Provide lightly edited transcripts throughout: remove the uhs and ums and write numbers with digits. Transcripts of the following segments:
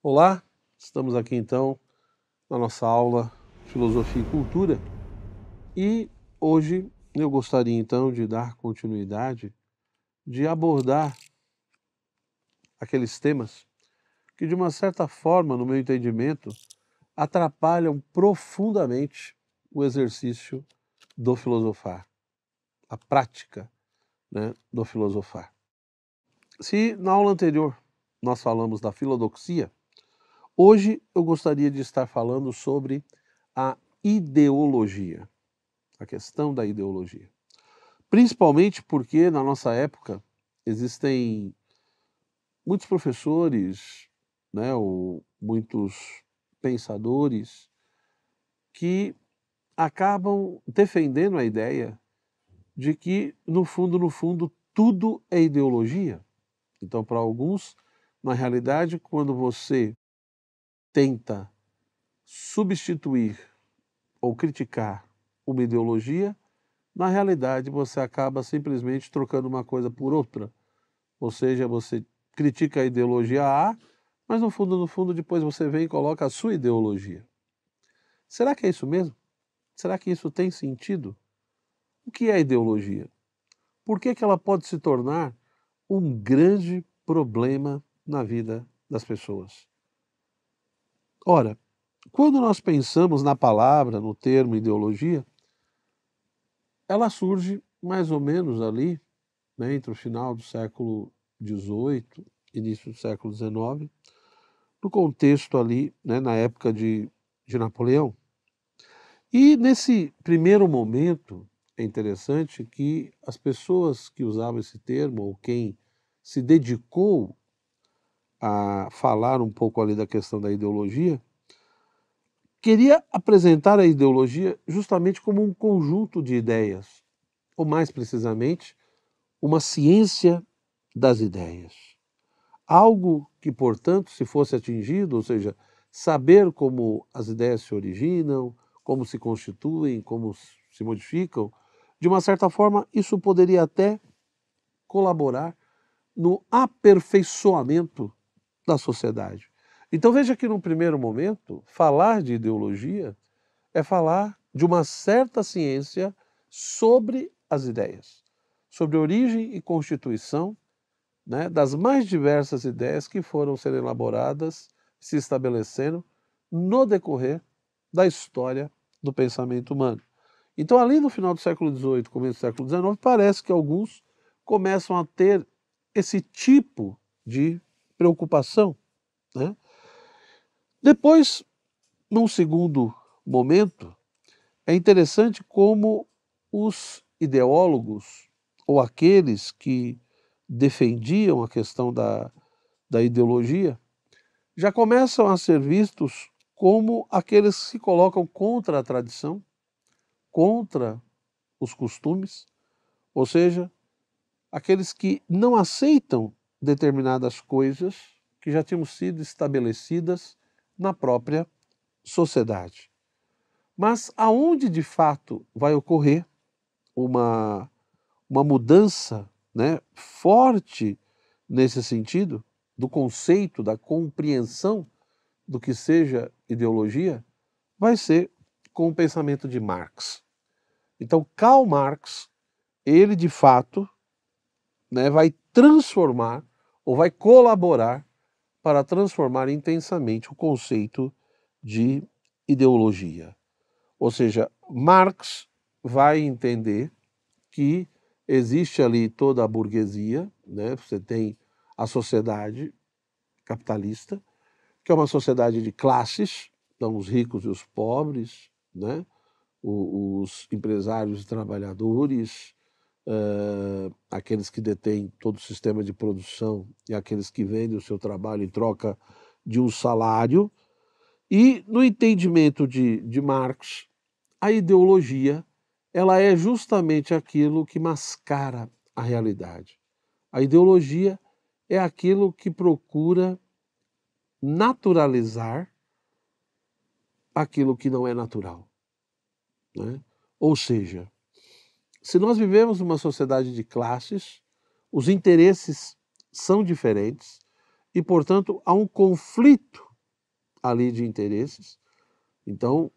Olá, estamos aqui então na nossa aula Filosofia e Cultura e hoje eu gostaria então de dar continuidade, de abordar aqueles temas que de uma certa forma, no meu entendimento, atrapalham profundamente o exercício do filosofar, a prática, do filosofar. Se na aula anterior nós falamos da filodoxia, hoje eu gostaria de estar falando sobre a ideologia, a questão da ideologia. Principalmente porque na nossa época existem muitos professores, ou muitos pensadores que acabam defendendo a ideia de que, no fundo, tudo é ideologia. Então, para alguns, na realidade, quando você tenta substituir ou criticar uma ideologia, na realidade você acaba simplesmente trocando uma coisa por outra. Ou seja, você critica a ideologia A, mas no fundo, depois você vem e coloca a sua ideologia. Será que é isso mesmo? Será que isso tem sentido? O que é ideologia? Por que ela pode se tornar um grande problema na vida das pessoas? Ora, quando nós pensamos na palavra, no termo ideologia, ela surge mais ou menos ali, entre o final do século XVIII, início do século XIX, no contexto ali, na época de Napoleão. E nesse primeiro momento, é interessante que as pessoas que usavam esse termo, ou quem se dedicou a falar um pouco ali da questão da ideologia, queria apresentar a ideologia justamente como um conjunto de ideias, ou mais precisamente, uma ciência das ideias. Algo que, portanto, se fosse atingido, ou seja, saber como as ideias se originam, como se constituem, como se modificam, de uma certa forma, isso poderia até colaborar no aperfeiçoamento da sociedade. Então veja que, num primeiro momento, falar de ideologia é falar de uma certa ciência sobre as ideias, sobre origem e constituição, das mais diversas ideias que foram sendo elaboradas, se estabelecendo no decorrer da história do pensamento humano. Então, ali no final do século XVIII, começo do século XIX, parece que alguns começam a ter esse tipo de preocupação, né? Depois, num segundo momento, é interessante como os ideólogos, ou aqueles que defendiam a questão da ideologia, já começam a ser vistos como aqueles que se colocam contra a tradição, contra os costumes, ou seja, aqueles que não aceitam determinadas coisas que já tinham sido estabelecidas na própria sociedade. Mas aonde de fato vai ocorrer uma, uma mudança, forte nesse sentido, do conceito, da compreensão do que seja ideologia, vai ser com o pensamento de Marx. Então, Karl Marx, ele de fato, vai transformar ou vai colaborar para transformar intensamente o conceito de ideologia. Ou seja, Marx vai entender que existe ali toda a burguesia, Você tem a sociedade capitalista, que é uma sociedade de classes, então os ricos e os pobres, os empresários e trabalhadores, aqueles que detêm todo o sistema de produção e aqueles que vendem o seu trabalho em troca de um salário. E no entendimento de Marx, a ideologia ela é justamente aquilo que mascara a realidade. A ideologia é aquilo que procura naturalizar aquilo que não é natural, Ou seja, se nós vivemos numa sociedade de classes, os interesses são diferentes e, portanto, há um conflito ali de interesses. Então,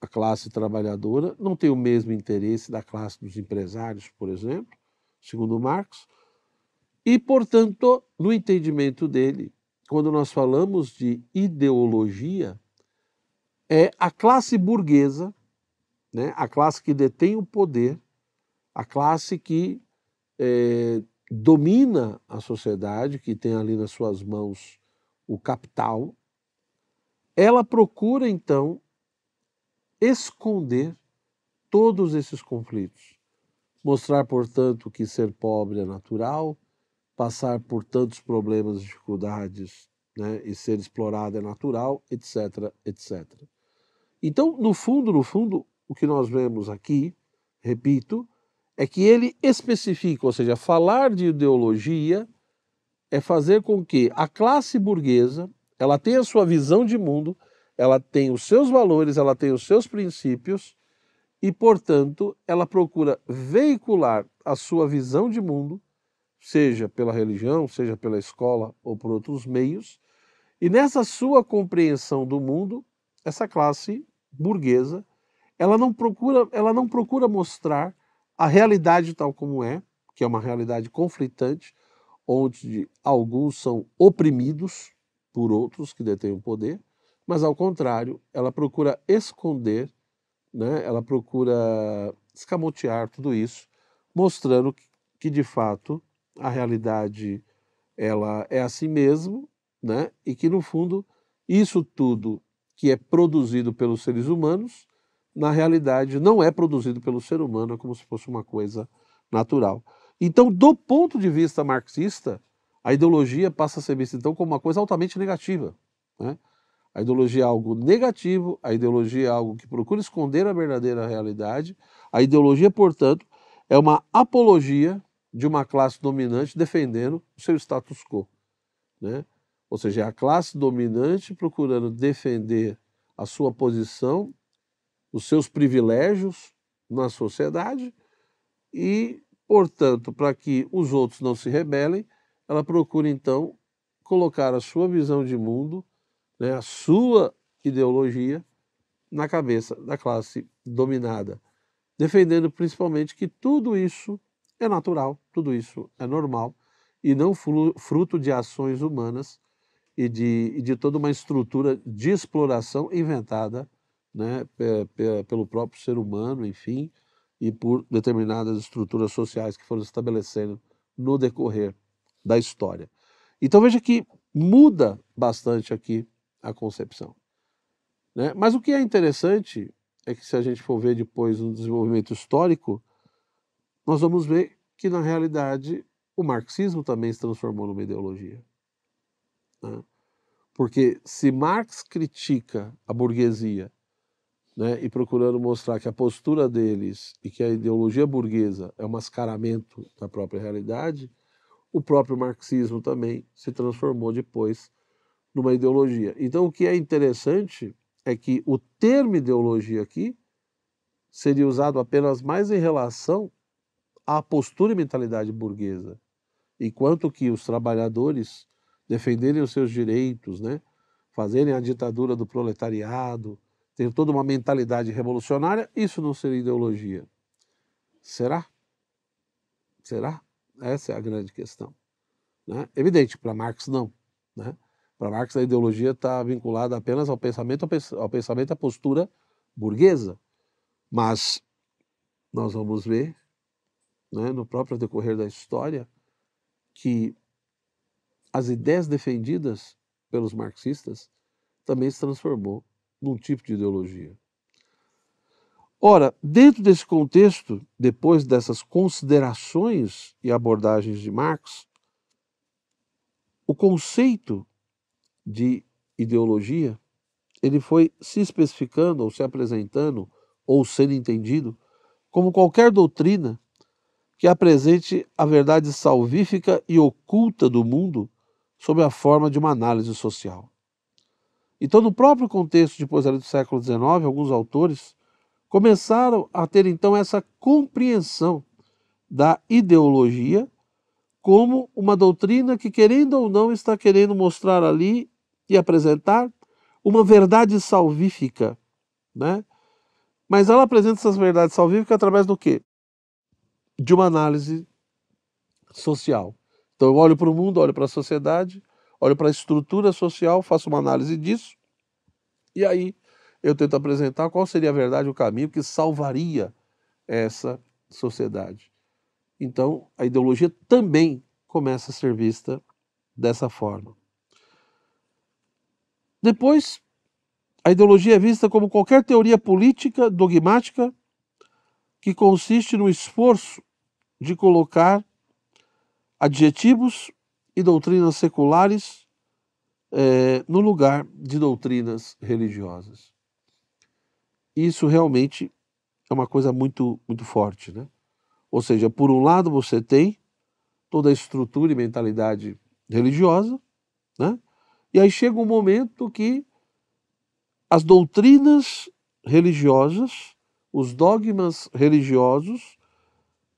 a classe trabalhadora não tem o mesmo interesse da classe dos empresários, por exemplo, segundo Marx, e, portanto, no entendimento dele, quando nós falamos de ideologia, é a classe burguesa, né, a classe que detém o poder, a classe que domina a sociedade, que tem ali nas suas mãos o capital, ela procura, então, esconder todos esses conflitos. Mostrar, portanto, que ser pobre é natural, passar por tantos problemas e dificuldades, né, e ser explorado é natural, etc, etc. Então, no fundo, o que nós vemos aqui, repito, é que ele especifica, ou seja, falar de ideologia é fazer com que a classe burguesa, ela tenha a sua visão de mundo, ela tem os seus valores, ela tem os seus princípios e, portanto, ela procura veicular a sua visão de mundo, seja pela religião, seja pela escola ou por outros meios, e nessa sua compreensão do mundo, essa classe burguesa, ela não procura mostrar a realidade tal como é, que é uma realidade conflitante, onde alguns são oprimidos por outros que detêm o poder, mas ao contrário, ela procura esconder, né? Ela procura escamotear tudo isso, mostrando que de fato a realidade ela é assim mesmo, né? E que no fundo isso tudo que é produzido pelos seres humanos, na realidade não é produzido pelo ser humano, é como se fosse uma coisa natural. Então, do ponto de vista marxista, a ideologia passa a ser vista então como uma coisa altamente negativa, né? A ideologia é algo negativo, a ideologia é algo que procura esconder a verdadeira realidade. A ideologia, portanto, é uma apologia de uma classe dominante defendendo o seu status quo, né? Ou seja, é a classe dominante procurando defender a sua posição, os seus privilégios na sociedade e, portanto, para que os outros não se rebelem, ela procura então colocar a sua visão de mundo, né, a sua ideologia na cabeça da classe dominada, defendendo principalmente que tudo isso é natural, tudo isso é normal e não fruto de ações humanas e de toda uma estrutura de exploração inventada, né, pelo próprio ser humano, enfim, e por determinadas estruturas sociais que foram estabelecendo no decorrer da história. Então veja que muda bastante aqui a concepção, né? Mas o que é interessante é que se a gente for ver depois no desenvolvimento histórico, nós vamos ver que na realidade o marxismo também se transformou numa ideologia, né? Porque se Marx critica a burguesia, né, e procurando mostrar que a postura deles e que a ideologia burguesa é um mascaramento da própria realidade, o próprio marxismo também se transformou depois numa ideologia. Então, o que é interessante é que o termo ideologia aqui seria usado apenas mais em relação à postura e mentalidade burguesa, enquanto que os trabalhadores defenderem os seus direitos, né, fazerem a ditadura do proletariado, ter toda uma mentalidade revolucionária, isso não seria ideologia. Será? Será? Essa é a grande questão, né? Evidente, para Marx não, né? Para Marx a ideologia está vinculada apenas ao pensamento, à postura burguesa. Mas nós vamos ver, né, no próprio decorrer da história que as ideias defendidas pelos marxistas também se transformou num tipo de ideologia. Ora, dentro desse contexto, depois dessas considerações e abordagens de Marx, o conceito de ideologia ele foi se especificando ou se apresentando ou sendo entendido como qualquer doutrina que apresente a verdade salvífica e oculta do mundo sob a forma de uma análise social. Então, no próprio contexto depois ali do século XIX, alguns autores começaram a ter então essa compreensão da ideologia como uma doutrina que, querendo ou não, está querendo mostrar ali e apresentar uma verdade salvífica, né? Mas ela apresenta essas verdades salvíficas através do quê? De uma análise social. Então eu olho para o mundo, olho para a sociedade, olho para a estrutura social, faço uma análise disso, e aí eu tento apresentar qual seria a verdade, o caminho que salvaria essa sociedade. Então a ideologia também começa a ser vista dessa forma. Depois, a ideologia é vista como qualquer teoria política dogmática que consiste no esforço de colocar adjetivos e doutrinas seculares no lugar de doutrinas religiosas. Isso realmente é uma coisa muito, muito forte, né? Ou seja, por um lado você tem toda a estrutura e mentalidade religiosa, né? E aí chega um momento que as doutrinas religiosas, os dogmas religiosos,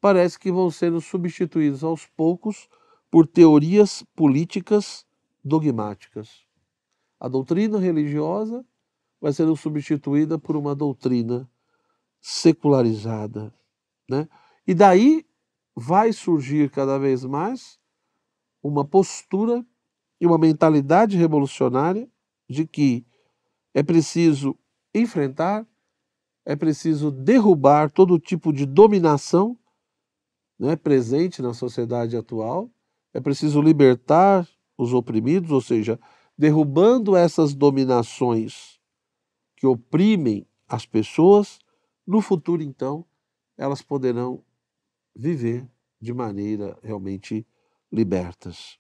parece que vão sendo substituídos aos poucos por teorias políticas dogmáticas. A doutrina religiosa vai sendo substituída por uma doutrina secularizada, né? E daí vai surgir cada vez mais uma postura e uma mentalidade revolucionária de que é preciso enfrentar, é preciso derrubar todo tipo de dominação, né, presente na sociedade atual, é preciso libertar os oprimidos, ou seja, derrubando essas dominações que oprimem as pessoas, no futuro, então, elas poderão viver de maneira realmente libertas,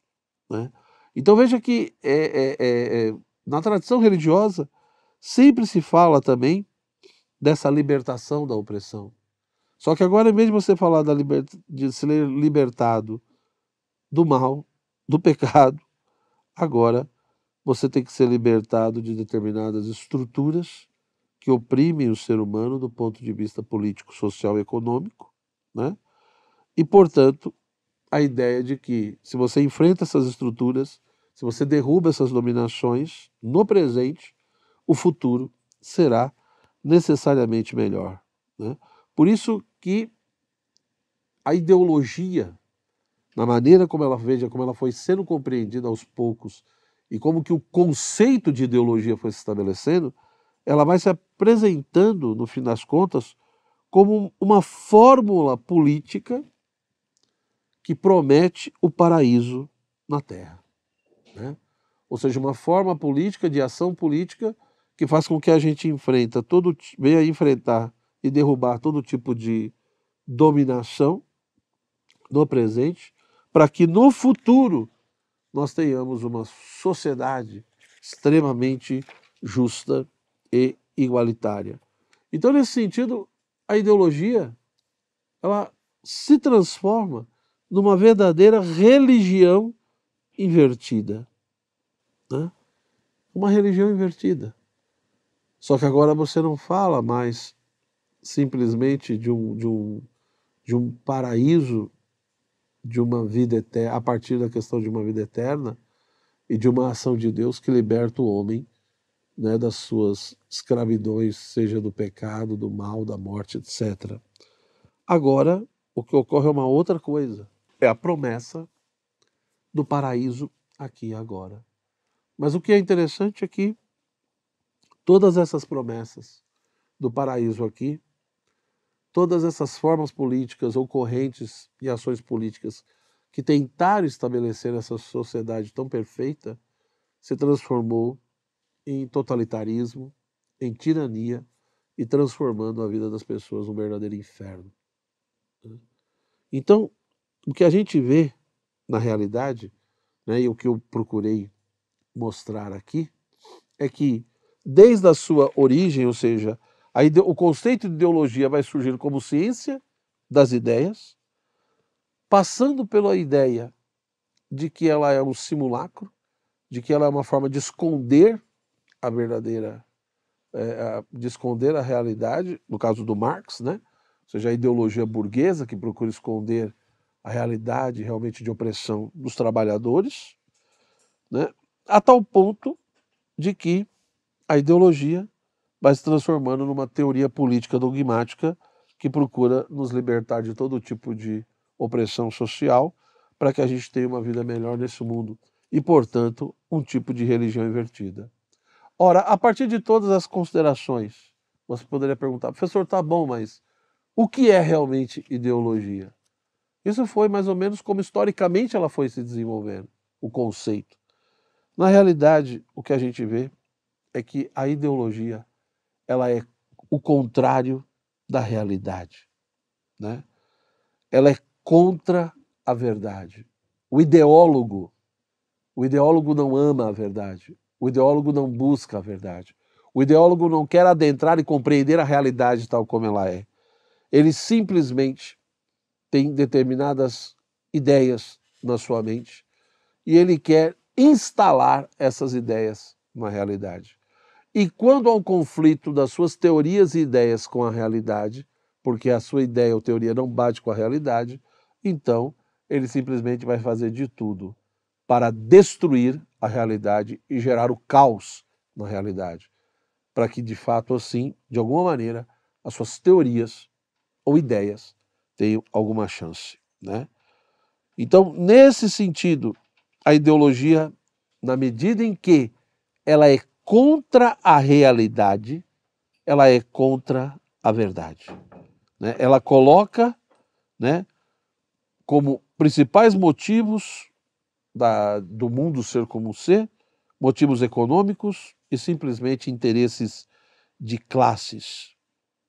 né? Então veja que na tradição religiosa sempre se fala também dessa libertação da opressão. Só que agora, em vez de você falar de ser libertado do mal, do pecado, agora você tem que ser libertado de determinadas estruturas que oprimem o ser humano do ponto de vista político, social e econômico, né? E, portanto, a ideia de que se você enfrenta essas estruturas, se você derruba essas dominações no presente, o futuro será necessariamente melhor, né? Por isso que a ideologia, na maneira como ela veja, como ela foi sendo compreendida aos poucos e como que o conceito de ideologia foi se estabelecendo, ela vai se apresentando, no fim das contas, como uma fórmula política que promete o paraíso na Terra, né? Ou seja, uma forma política de ação política que faz com que a gente venha enfrentar e derrubar todo tipo de dominação no presente, para que no futuro nós tenhamos uma sociedade extremamente justa e igualitária. Então, nesse sentido, a ideologia ela se transforma numa verdadeira religião invertida, né? Uma religião invertida. Só que agora você não fala mais simplesmente de um paraíso, de uma vida eterna, a partir da questão de uma vida eterna e de uma ação de Deus que liberta o homem, né, das suas escravidões, seja do pecado, do mal, da morte, etc. Agora, o que ocorre é uma outra coisa. É a promessa do paraíso aqui e agora. Mas o que é interessante é que todas essas promessas do paraíso aqui, todas essas formas políticas ou correntes e ações políticas que tentaram estabelecer essa sociedade tão perfeita, se transformou em totalitarismo, em tirania e transformando a vida das pessoas num verdadeiro inferno, né? Então, o que a gente vê na realidade, né, e o que eu procurei mostrar aqui, é que desde a sua origem, ou seja, o conceito de ideologia vai surgir como ciência das ideias, passando pela ideia de que ela é um simulacro, de que ela é uma forma de esconder a verdadeira, de esconder a realidade, no caso do Marx, né? Ou seja, a ideologia burguesa que procura esconder a realidade realmente de opressão dos trabalhadores, né? A tal ponto de que a ideologia vai se transformando numa teoria política dogmática que procura nos libertar de todo tipo de opressão social para que a gente tenha uma vida melhor nesse mundo e, portanto, um tipo de religião invertida. Ora, a partir de todas as considerações, você poderia perguntar, professor, tá bom, mas o que é realmente ideologia? Isso foi mais ou menos como historicamente ela foi se desenvolvendo, o conceito. Na realidade, o que a gente vê é que a ideologia ela é o contrário da realidade, né? Ela é contra a verdade. O ideólogo, o ideólogo não ama a verdade. O ideólogo não busca a verdade. O ideólogo não quer adentrar e compreender a realidade tal como ela é. Ele simplesmente tem determinadas ideias na sua mente e ele quer instalar essas ideias na realidade. E quando há um conflito das suas teorias e ideias com a realidade, porque a sua ideia ou teoria não bate com a realidade, então ele simplesmente vai fazer de tudo para destruir a realidade e gerar o caos na realidade, para que de fato assim, de alguma maneira, as suas teorias ou ideias tenham alguma chance, né? Então, nesse sentido, a ideologia, na medida em que ela é contra a realidade, ela é contra a verdade, né? Ela coloca, né, como principais motivos do mundo ser como ser, motivos econômicos e simplesmente interesses de classes,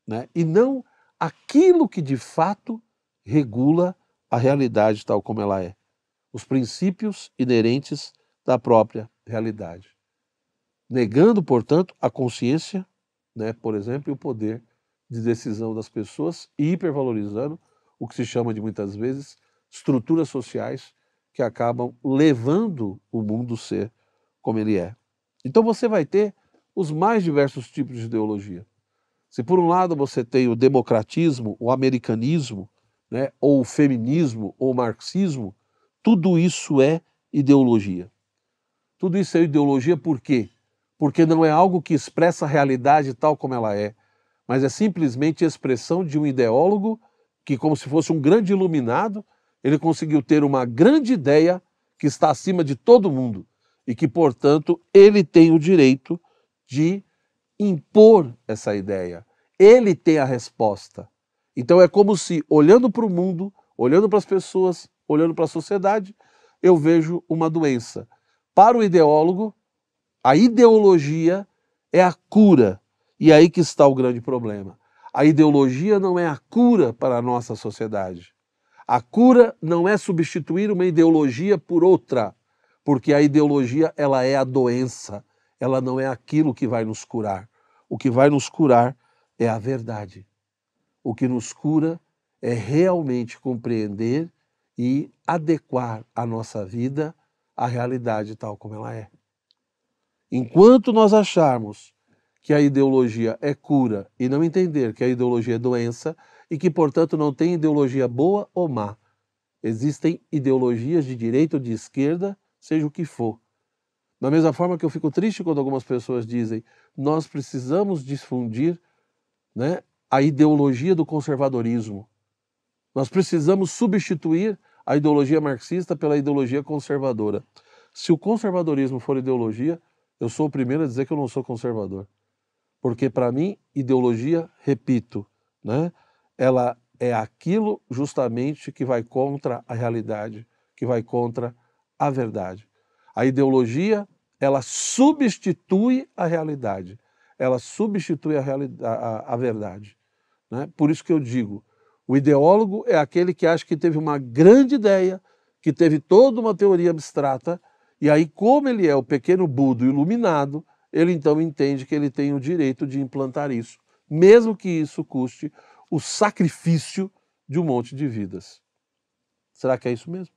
né? E não aquilo que de fato regula a realidade tal como ela é, os princípios inerentes da própria realidade. Negando, portanto, a consciência, né, por exemplo, e o poder de decisão das pessoas e hipervalorizando o que se chama de muitas vezes estruturas sociais que acabam levando o mundo a ser como ele é. Então você vai ter os mais diversos tipos de ideologia. Se por um lado você tem o democratismo, o americanismo, né, ou o feminismo, ou o marxismo, tudo isso é ideologia. Tudo isso é ideologia por quê? Porque não é algo que expressa a realidade tal como ela é, mas é simplesmente a expressão de um ideólogo que, como se fosse um grande iluminado, ele conseguiu ter uma grande ideia que está acima de todo mundo e que, portanto, ele tem o direito de impor essa ideia. Ele tem a resposta. Então é como se, olhando para o mundo, olhando para as pessoas, olhando para a sociedade, eu vejo uma doença. Para o ideólogo, a ideologia é a cura. E é aí que está o grande problema. A ideologia não é a cura para a nossa sociedade. A cura não é substituir uma ideologia por outra, porque a ideologia ela é a doença, ela não é aquilo que vai nos curar. O que vai nos curar é a verdade. O que nos cura é realmente compreender e adequar a nossa vida à realidade tal como ela é. Enquanto nós acharmos que a ideologia é cura e não entender que a ideologia é doença e que, portanto, não tem ideologia boa ou má, existem ideologias de direita ou de esquerda, seja o que for. Da mesma forma que eu fico triste quando algumas pessoas dizem nós precisamos difundir, né, a ideologia do conservadorismo. Nós precisamos substituir a ideologia marxista pela ideologia conservadora. Se o conservadorismo for ideologia, eu sou o primeiro a dizer que eu não sou conservador. Porque, para mim, ideologia, repito, né, ela é aquilo justamente que vai contra a realidade, que vai contra a verdade. A ideologia, ela substitui a realidade, ela substitui a verdade. Né? Por isso que eu digo, o ideólogo é aquele que acha que teve uma grande ideia, que teve toda uma teoria abstrata, e aí, como ele é o pequeno Buda iluminado, ele então entende que ele tem o direito de implantar isso, mesmo que isso custe o sacrifício de um monte de vidas. Será que é isso mesmo?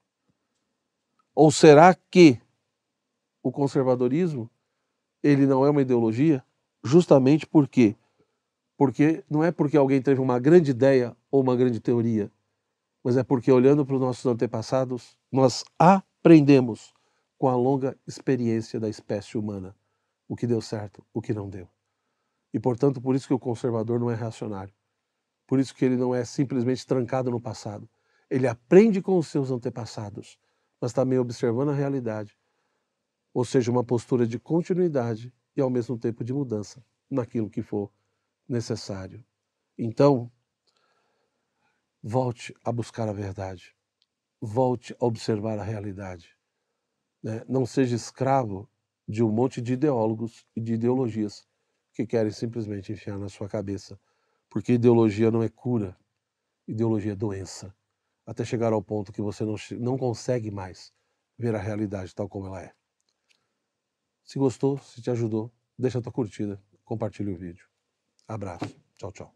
Ou será que o conservadorismo ele não é uma ideologia? Justamente por quê? Porque não é porque alguém teve uma grande ideia ou uma grande teoria, mas é porque olhando para os nossos antepassados, nós aprendemos com a longa experiência da espécie humana. o que deu certo, o que não deu. E, portanto, por isso que o conservador não é reacionário. Por isso que ele não é simplesmente trancado no passado. Ele aprende com os seus antepassados, mas também observando a realidade. Ou seja, uma postura de continuidade e, ao mesmo tempo, de mudança naquilo que for necessário. Então, volte a buscar a verdade. Volte a observar a realidade. Né? Não seja escravo de um monte de ideólogos e de ideologias que querem simplesmente enfiar na sua cabeça. Porque ideologia não é cura, ideologia é doença. Até chegar ao ponto que você não consegue mais ver a realidade tal como ela é. Se gostou, se te ajudou, deixa a tua curtida, compartilhe o vídeo. Abraço. Tchau, tchau.